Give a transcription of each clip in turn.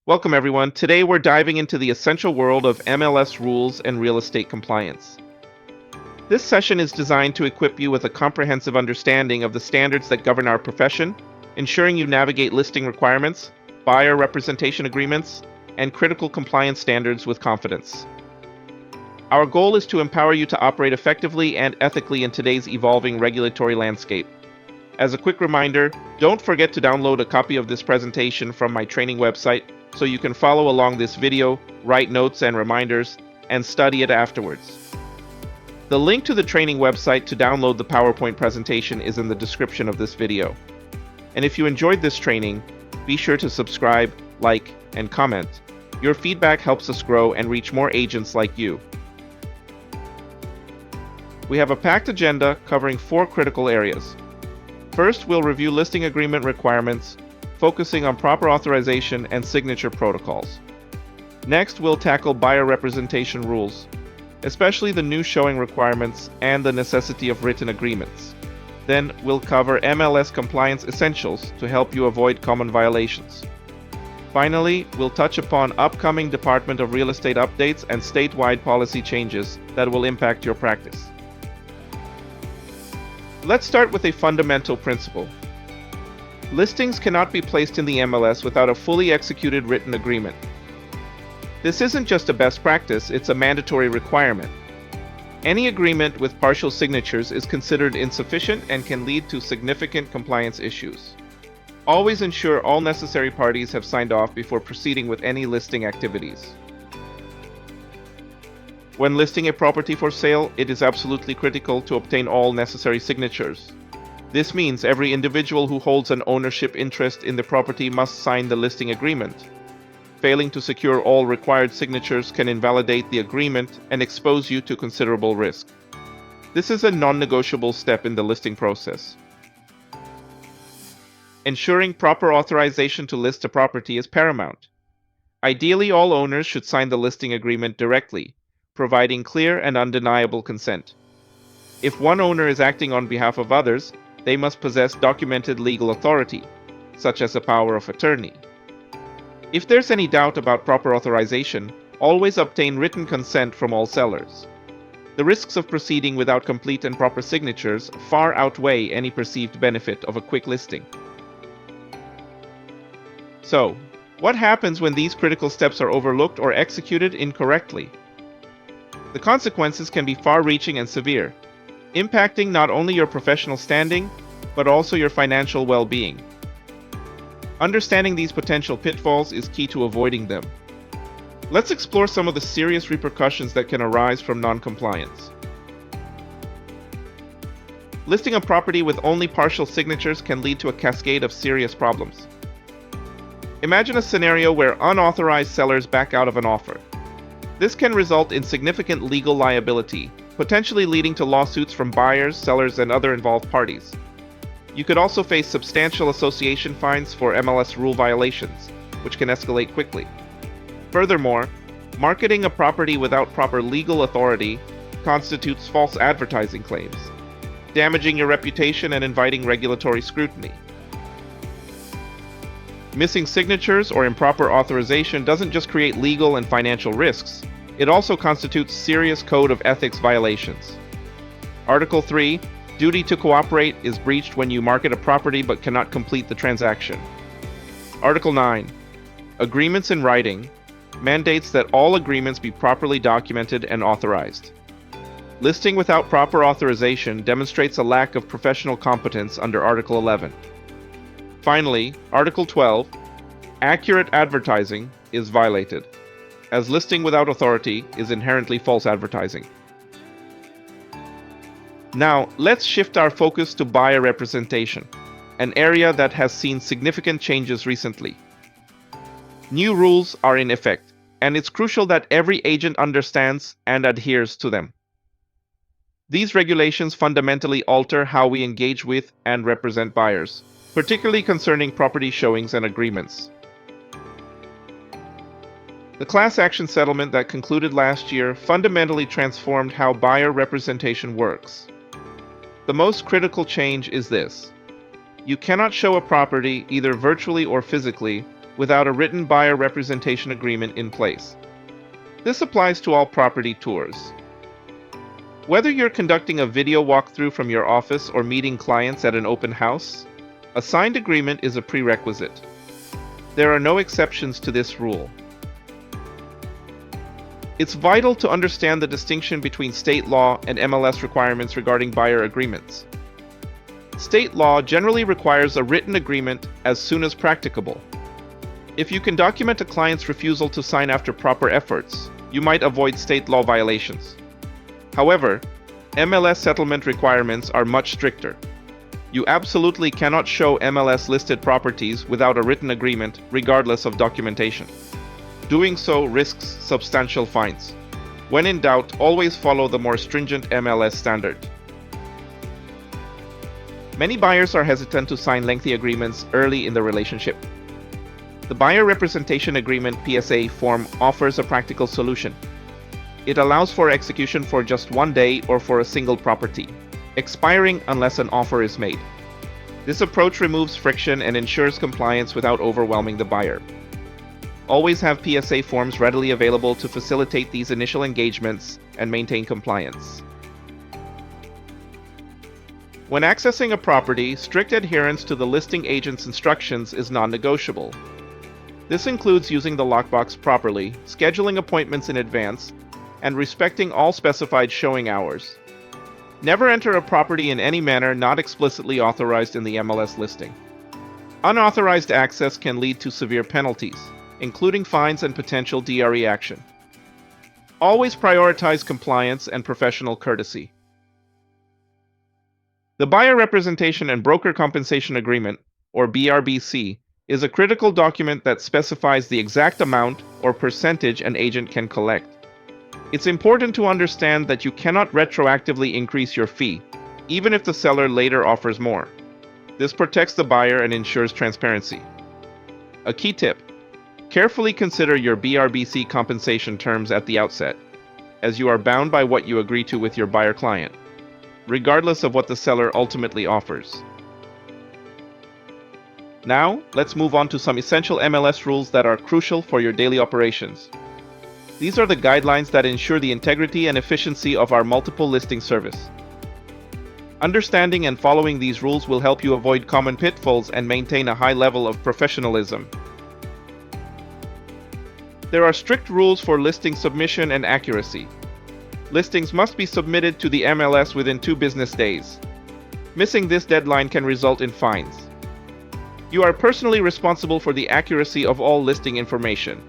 Welcome, everyone. Today we're diving into the essential world of MLS rules and real estate compliance. This session is designed to equip you with a comprehensive understanding of the standards that govern our profession, ensuring you navigate listing requirements, buyer representation agreements, and critical compliance standards with confidence. Our goal is to empower you to operate effectively and ethically in today's evolving regulatory landscape. As a quick reminder, don't forget to download a copy of this presentation from my training website so you can follow along this video, write notes and reminders, and study it afterwards. The link to the training website to download the PowerPoint presentation is in the description of this video. And if you enjoyed this training, be sure to subscribe, like, and comment. Your feedback helps us grow and reach more agents like you. We have a packed agenda covering 4 critical areas. First, we'll review listing agreement requirements, focusing on proper authorization and signature protocols. Next, we'll tackle buyer representation rules, especially the new showing requirements and the necessity of written agreements. Then, we'll cover MLS compliance essentials to help you avoid common violations. Finally, we'll touch upon upcoming Department of Real Estate updates and statewide policy changes that will impact your practice. Let's start with a fundamental principle. Listings cannot be placed in the MLS without a fully executed written agreement. This isn't just a best practice, it's a mandatory requirement. Any agreement with partial signatures is considered insufficient and can lead to significant compliance issues. Always ensure all necessary parties have signed off before proceeding with any listing activities. When listing a property for sale, it is absolutely critical to obtain all necessary signatures. This means every individual who holds an ownership interest in the property must sign the listing agreement. Failing to secure all required signatures can invalidate the agreement and expose you to considerable risk. This is a non-negotiable step in the listing process. Ensuring proper authorization to list a property is paramount. Ideally, all owners should sign the listing agreement directly, providing clear and undeniable consent. If one owner is acting on behalf of others, they must possess documented legal authority, such as a power of attorney. If there's any doubt about proper authorization, always obtain written consent from all sellers. The risks of proceeding without complete and proper signatures far outweigh any perceived benefit of a quick listing. So, what happens when these critical steps are overlooked or executed incorrectly? The consequences can be far-reaching and severe, impacting not only your professional standing, but also your financial well-being. Understanding these potential pitfalls is key to avoiding them. Let's explore some of the serious repercussions that can arise from non-compliance. Listing a property with only partial signatures can lead to a cascade of serious problems. Imagine a scenario where unauthorized sellers back out of an offer. This can result in significant legal liability, potentially leading to lawsuits from buyers, sellers, and other involved parties. You could also face substantial association fines for MLS rule violations, which can escalate quickly. Furthermore, marketing a property without proper legal authority constitutes false advertising claims, damaging your reputation and inviting regulatory scrutiny. Missing signatures or improper authorization doesn't just create legal and financial risks, it also constitutes serious code of ethics violations. Article 3, duty to cooperate is breached when you market a property but cannot complete the transaction. Article 9, agreements in writing, mandates that all agreements be properly documented and authorized. Listing without proper authorization demonstrates a lack of professional competence under Article 11. Finally, Article 12, accurate advertising is violated, as listing without authority is inherently false advertising. Now, let's shift our focus to buyer representation, an area that has seen significant changes recently. New rules are in effect, and it's crucial that every agent understands and adheres to them. These regulations fundamentally alter how we engage with and represent buyers, particularly concerning property showings and agreements. The class action settlement that concluded last year fundamentally transformed how buyer representation works. The most critical change is this: you cannot show a property, either virtually or physically, without a written buyer representation agreement in place. This applies to all property tours. Whether you're conducting a video walkthrough from your office or meeting clients at an open house, a signed agreement is a prerequisite. There are no exceptions to this rule. It's vital to understand the distinction between state law and MLS requirements regarding buyer agreements. State law generally requires a written agreement as soon as practicable. If you can document a client's refusal to sign after proper efforts, you might avoid state law violations. However, MLS settlement requirements are much stricter. You absolutely cannot show MLS-listed properties without a written agreement, regardless of documentation. Doing so risks substantial fines. When in doubt, always follow the more stringent MLS standard. Many buyers are hesitant to sign lengthy agreements early in the relationship. The Buyer Representation Agreement (PSA) form offers a practical solution. It allows for execution for just one day or for a single property, expiring unless an offer is made. This approach removes friction and ensures compliance without overwhelming the buyer. Always have PSA forms readily available to facilitate these initial engagements and maintain compliance. When accessing a property, strict adherence to the listing agent's instructions is non-negotiable. This includes using the lockbox properly, scheduling appointments in advance, and respecting all specified showing hours. Never enter a property in any manner not explicitly authorized in the MLS listing. Unauthorized access can lead to severe penalties, including fines and potential DRE action. Always prioritize compliance and professional courtesy. The Buyer Representation and Broker Compensation Agreement, or BRBC, is a critical document that specifies the exact amount or percentage an agent can collect. It's important to understand that you cannot retroactively increase your fee, even if the seller later offers more. This protects the buyer and ensures transparency. A key tip: carefully consider your BRBC compensation terms at the outset, as you are bound by what you agree to with your buyer client, regardless of what the seller ultimately offers. Now, let's move on to some essential MLS rules that are crucial for your daily operations. These are the guidelines that ensure the integrity and efficiency of our multiple listing service. Understanding and following these rules will help you avoid common pitfalls and maintain a high level of professionalism. There are strict rules for listing submission and accuracy. Listings must be submitted to the MLS within 2 business days. Missing this deadline can result in fines. You are personally responsible for the accuracy of all listing information,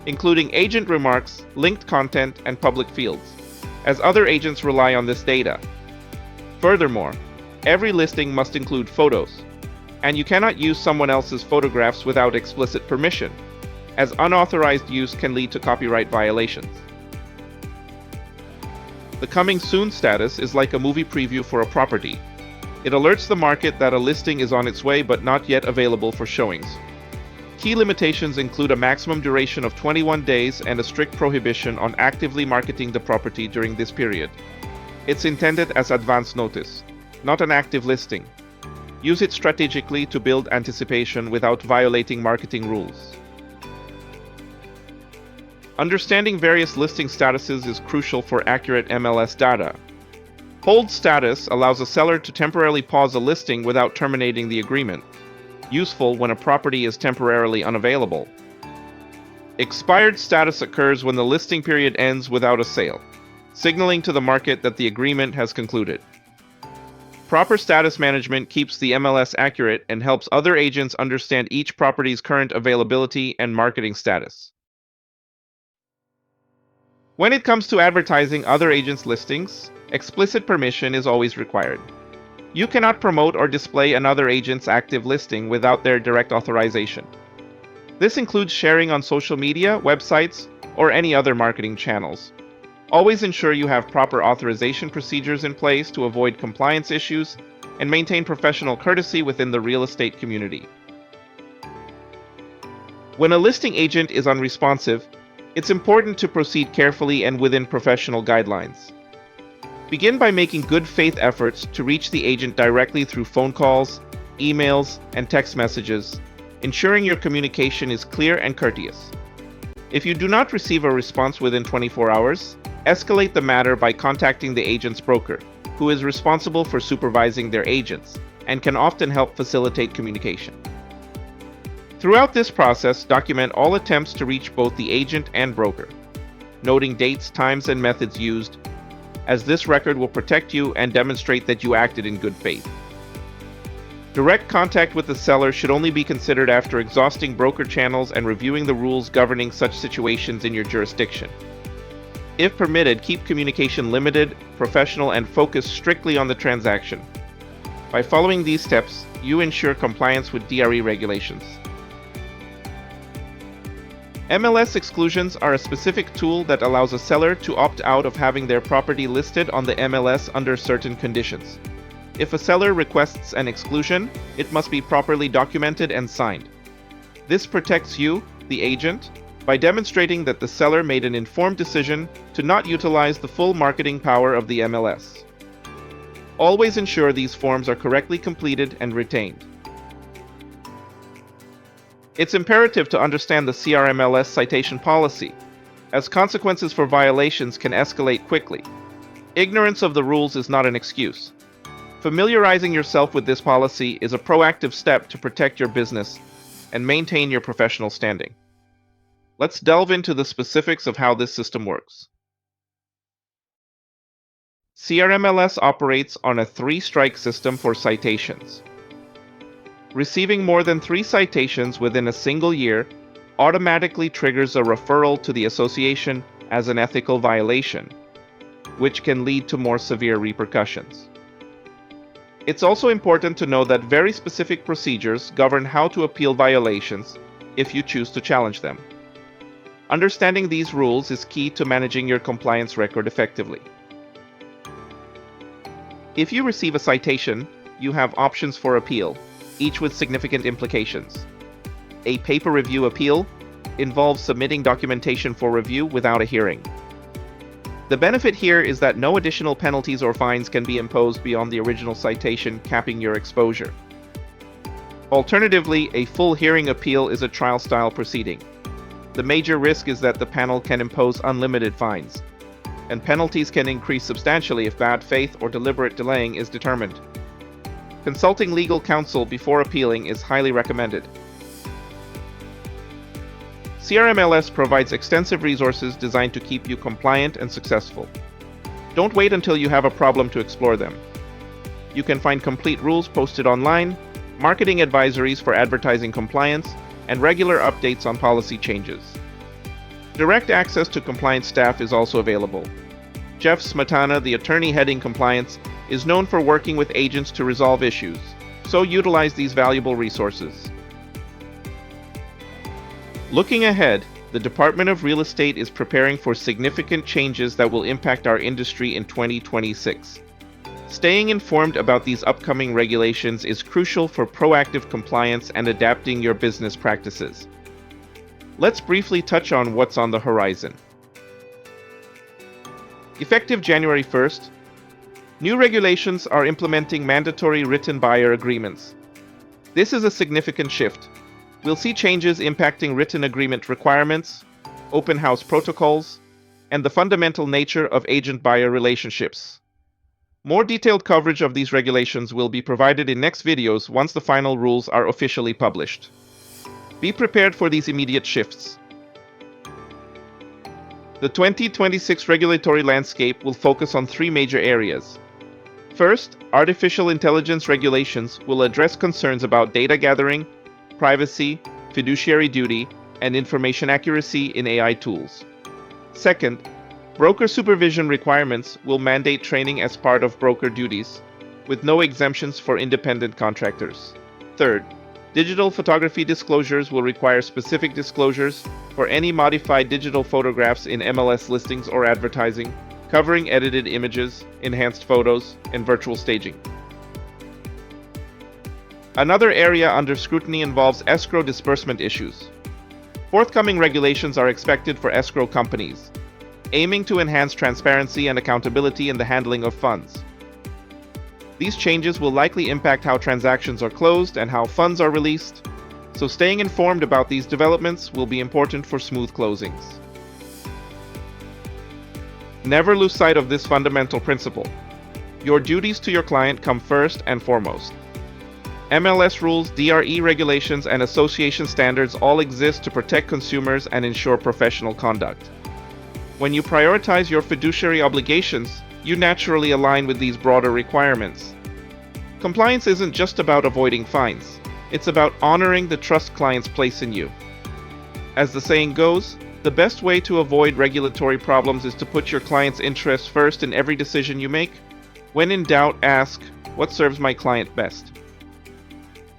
including agent remarks, linked content, and public fields, as other agents rely on this data. Furthermore, every listing must include photos, and you cannot use someone else's photographs without explicit permission, as unauthorized use can lead to copyright violations. The Coming Soon status is like a movie preview for a property. It alerts the market that a listing is on its way but not yet available for showings. Key limitations include a maximum duration of 21 days and a strict prohibition on actively marketing the property during this period. It's intended as advance notice, not an active listing. Use it strategically to build anticipation without violating marketing rules. Understanding various listing statuses is crucial for accurate MLS data. Hold status allows a seller to temporarily pause a listing without terminating the agreement, useful when a property is temporarily unavailable. Expired status occurs when the listing period ends without a sale, signaling to the market that the agreement has concluded. Proper status management keeps the MLS accurate and helps other agents understand each property's current availability and marketing status. When it comes to advertising other agents' listings, explicit permission is always required. You cannot promote or display another agent's active listing without their direct authorization. This includes sharing on social media, websites, or any other marketing channels. Always ensure you have proper authorization procedures in place to avoid compliance issues and maintain professional courtesy within the real estate community. When a listing agent is unresponsive, it's important to proceed carefully and within professional guidelines. Begin by making good faith efforts to reach the agent directly through phone calls, emails, and text messages, ensuring your communication is clear and courteous. If you do not receive a response within 24 hours, escalate the matter by contacting the agent's broker, who is responsible for supervising their agents and can often help facilitate communication. Throughout this process, document all attempts to reach both the agent and broker, noting dates, times, and methods used, as this record will protect you and demonstrate that you acted in good faith. Direct contact with the seller should only be considered after exhausting broker channels and reviewing the rules governing such situations in your jurisdiction. If permitted, keep communication limited, professional, and focus strictly on the transaction. By following these steps, you ensure compliance with DRE regulations. MLS exclusions are a specific tool that allows a seller to opt out of having their property listed on the MLS under certain conditions. If a seller requests an exclusion, it must be properly documented and signed. This protects you, the agent, by demonstrating that the seller made an informed decision to not utilize the full marketing power of the MLS. Always ensure these forms are correctly completed and retained. It's imperative to understand the CRMLS citation policy, as consequences for violations can escalate quickly. Ignorance of the rules is not an excuse. Familiarizing yourself with this policy is a proactive step to protect your business and maintain your professional standing. Let's delve into the specifics of how this system works. CRMLS operates on a 3-strike system for citations. Receiving more than 3 citations within a single year automatically triggers a referral to the association as an ethical violation, which can lead to more severe repercussions. It's also important to know that very specific procedures govern how to appeal violations if you choose to challenge them. Understanding these rules is key to managing your compliance record effectively. If you receive a citation, you have options for appeal, each with significant implications. A paper review appeal involves submitting documentation for review without a hearing. The benefit here is that no additional penalties or fines can be imposed beyond the original citation, capping your exposure. Alternatively, a full hearing appeal is a trial-style proceeding. The major risk is that the panel can impose unlimited fines, and penalties can increase substantially if bad faith or deliberate delaying is determined. Consulting legal counsel before appealing is highly recommended. CRMLS provides extensive resources designed to keep you compliant and successful. Don't wait until you have a problem to explore them. You can find complete rules posted online, marketing advisories for advertising compliance, and regular updates on policy changes. Direct access to compliance staff is also available. Jeff Smetana, the attorney heading compliance, is known for working with agents to resolve issues, so utilize these valuable resources. Looking ahead, the Department of Real Estate is preparing for significant changes that will impact our industry in 2026. Staying informed about these upcoming regulations is crucial for proactive compliance and adapting your business practices. Let's briefly touch on what's on the horizon. Effective January 1st, new regulations are implementing mandatory written buyer agreements. This is a significant shift. We'll see changes impacting written agreement requirements, open house protocols, and the fundamental nature of agent-buyer relationships. More detailed coverage of these regulations will be provided in next videos once the final rules are officially published. Be prepared for these immediate shifts. The 2026 regulatory landscape will focus on 3 major areas. First, artificial intelligence regulations will address concerns about data gathering, privacy, fiduciary duty, and information accuracy in AI tools. Second, broker supervision requirements will mandate training as part of broker duties, with no exemptions for independent contractors. Third, digital photography disclosures will require specific disclosures for any modified digital photographs in MLS listings or advertising, covering edited images, enhanced photos, and virtual staging. Another area under scrutiny involves escrow disbursement issues. Forthcoming regulations are expected for escrow companies, aiming to enhance transparency and accountability in the handling of funds. These changes will likely impact how transactions are closed and how funds are released, so staying informed about these developments will be important for smooth closings. Never lose sight of this fundamental principle. Your duties to your client come first and foremost. MLS rules, DRE regulations, and association standards all exist to protect consumers and ensure professional conduct. When you prioritize your fiduciary obligations, you naturally align with these broader requirements. Compliance isn't just about avoiding fines. It's about honoring the trust clients place in you. As the saying goes, the best way to avoid regulatory problems is to put your client's interests first in every decision you make. When in doubt, ask, what serves my client best?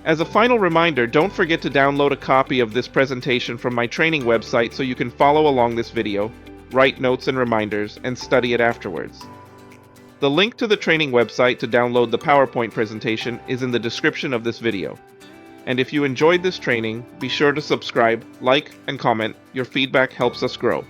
As a final reminder, don't forget to download a copy of this presentation from my training website so you can follow along this video, write notes and reminders, and study it afterwards. The link to the training website to download the PowerPoint presentation is in the description of this video. And if you enjoyed this training, be sure to subscribe, like, and comment. Your feedback helps us grow.